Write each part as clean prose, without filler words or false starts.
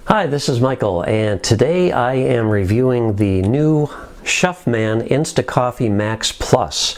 Hi, this is Michael, and today I am reviewing the new Schuffman Insta Coffee Max Plus.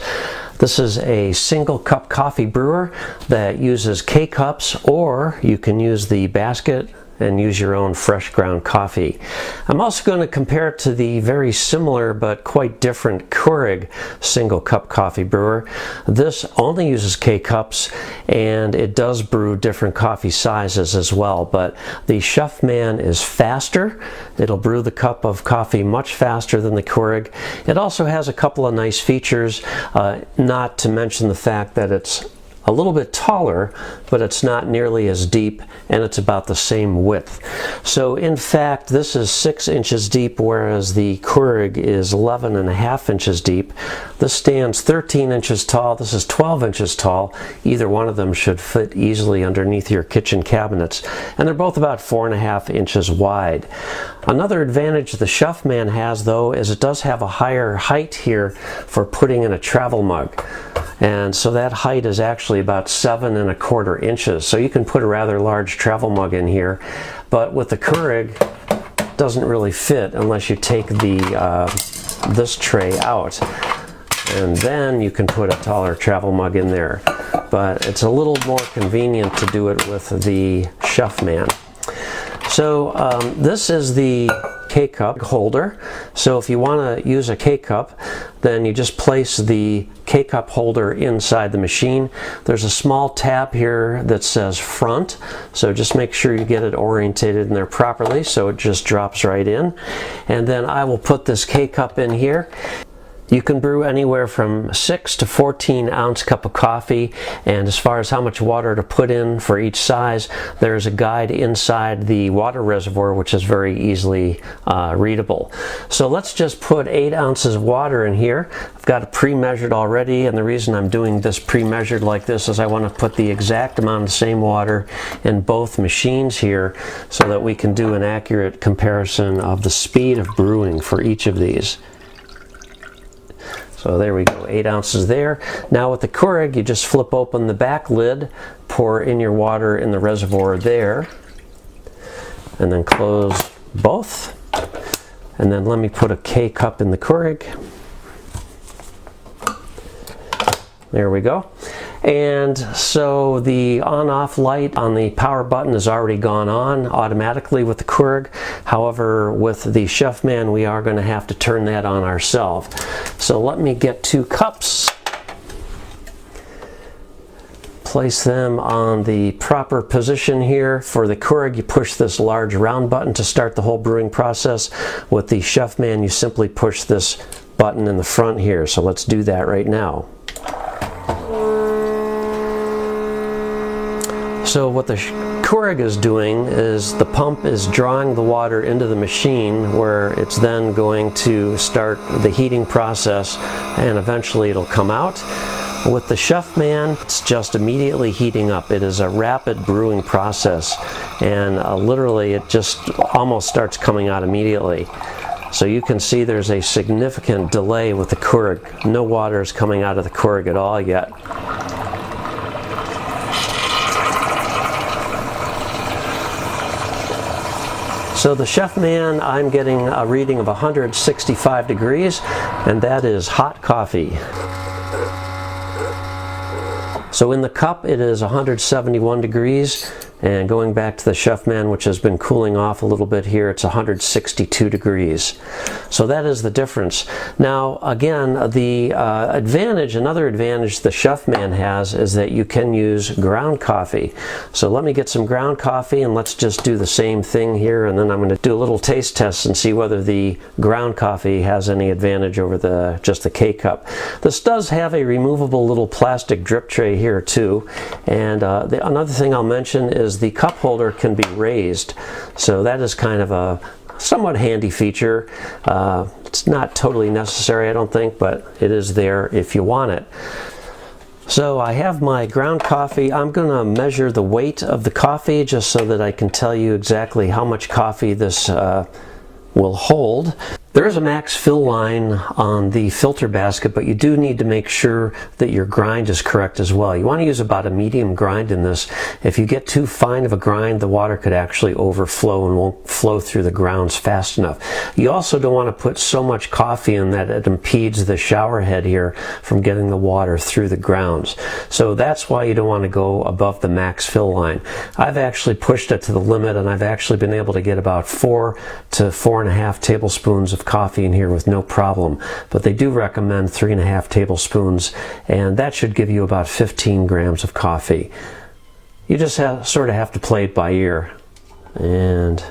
This is a single cup coffee brewer that uses K-cups, or you can use the basket and use your own fresh ground coffee. I'm also going to compare it to the very similar but quite different Keurig single cup coffee brewer. This only uses K-cups and it does brew different coffee sizes as well, but the Schuffman is faster. It'll brew the cup of coffee much faster than the Keurig. It also has a couple of nice features, not to mention the fact that it's a little bit taller, but it's not nearly as deep, and it's about the same width. So in fact, this is 6 inches deep, whereas the Keurig is 11.5 inches deep. This stands 13 inches tall. This is 12 inches tall. Either one of them should fit easily underneath your kitchen cabinets, and they're both about 4.5 inches wide. Another advantage the Schuffman has, though, is it does have a higher height here for putting in a travel mug. And so that height is actually about 7.25 inches. So you can put a rather large travel mug in here, but with the Keurig, it doesn't really fit unless you take this tray out. And then you can put a taller travel mug in there. But it's a little more convenient to do it with the Schuffman. So this is the K-cup holder. So if you want to use a K-cup, then you just place the K-cup holder inside the machine. There's a small tab here that says front, so just make sure you get it orientated in there properly so it just drops right in. And then I will put this K-cup in here. You can brew anywhere from 6 to 14 ounce cup of coffee, and as far as how much water to put in for each size, there's a guide inside the water reservoir which is very easily readable. So let's just put 8 ounces of water in here. I've got it pre-measured already, and the reason I'm doing this pre-measured like this is I want to put the exact amount of the same water in both machines here so that we can do an accurate comparison of the speed of brewing for each of these. So there we go, 8 ounces there. Now with the Keurig, you just flip open the back lid, pour in your water in the reservoir there, and then close both. And then let me put a K-cup in the Keurig. There we go. And so the on-off light on the power button has already gone on automatically with the Keurig. However, with the Schuffman, we are going to have to turn that on ourselves. So let me get 2 cups, place them on the proper position here. For the Keurig, you push this large round button to start the whole brewing process. With the Schuffman, you simply push this button in the front here. So let's do that right now. So what the Keurig is doing is the pump is drawing the water into the machine, where it's then going to start the heating process and eventually it'll come out. With the Schuffman, it's just immediately heating up. It is a rapid brewing process, and literally it just almost starts coming out immediately. So you can see there's a significant delay with the Keurig. No water is coming out of the Keurig at all yet. So the Schuffman, I'm getting a reading of 165 degrees, and that is hot coffee. So in the cup, it is 171 degrees, and going back to the Schuffman, which has been cooling off a little bit here, it's 162 degrees. So that is the difference. Now, again, the another advantage the Schuffman has is that you can use ground coffee. So let me get some ground coffee, and let's just do the same thing here, and then I'm going to do a little taste test and see whether the ground coffee has any advantage over just the K-cup. This does have a removable little plastic drip tray here too, and another thing I'll mention is the cup holder can be raised, so that is kind of a somewhat handy feature. It's not totally necessary, I don't think, but it is there if you want it. So I have my ground coffee. I'm going to measure the weight of the coffee just so that I can tell you exactly how much coffee this will hold. There is a max fill line on the filter basket, but you do need to make sure that your grind is correct as well. You want to use about a medium grind in this. If you get too fine of a grind, the water could actually overflow and won't flow through the grounds fast enough. You also don't want to put so much coffee in that it impedes the shower head here from getting the water through the grounds. So that's why you don't want to go above the max fill line. I've actually pushed it to the limit, and I've actually been able to get about 4 to 4.5 tablespoons of coffee in here with no problem, but they do recommend 3.5 tablespoons, and that should give you about 15 grams of coffee. You just sort of have to play it by ear. And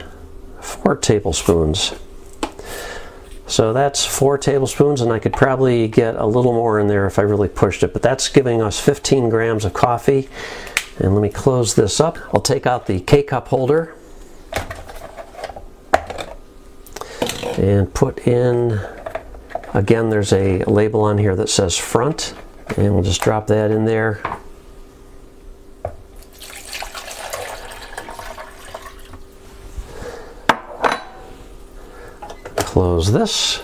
4 tablespoons. So that's 4 tablespoons, and I could probably get a little more in there if I really pushed it, but that's giving us 15 grams of coffee. And let me close this up. I'll take out the K-cup holder and put in, again, there's a label on here that says front, and we'll just drop that in there. Close this.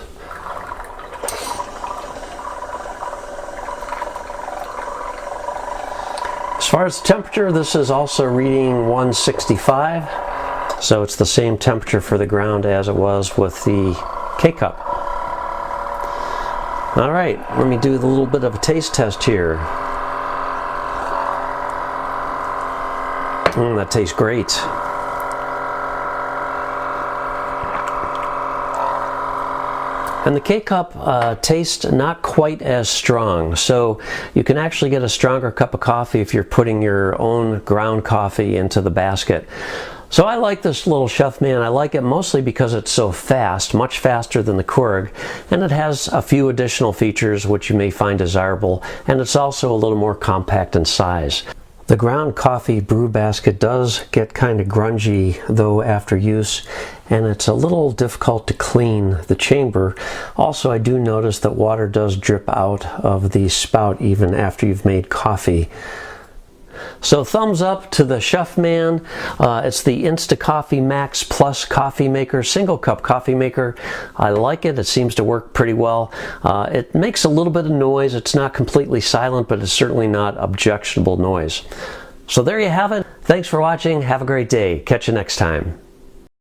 As far as the temperature, this is also reading 165. So it's the same temperature for the ground as it was with the K-cup. All right, let me do a little bit of a taste test here. That tastes great. And the K-cup tastes not quite as strong, so you can actually get a stronger cup of coffee if you're putting your own ground coffee into the basket. So I like this little Chef Man. I like it mostly because it's so fast, much faster than the Keurig, and it has a few additional features which you may find desirable, and it's also a little more compact in size. The ground coffee brew basket does get kind of grungy though after use, and it's a little difficult to clean the chamber. Also, I do notice that water does drip out of the spout even after you've made coffee. So thumbs up to the Chef Man. It's the Instacoffee Max Plus coffee maker, single cup coffee maker. I like it. It seems to work pretty well. It makes a little bit of noise. It's not completely silent, but it's certainly not objectionable noise. So there you have it. Thanks for watching. Have a great day. Catch you next time.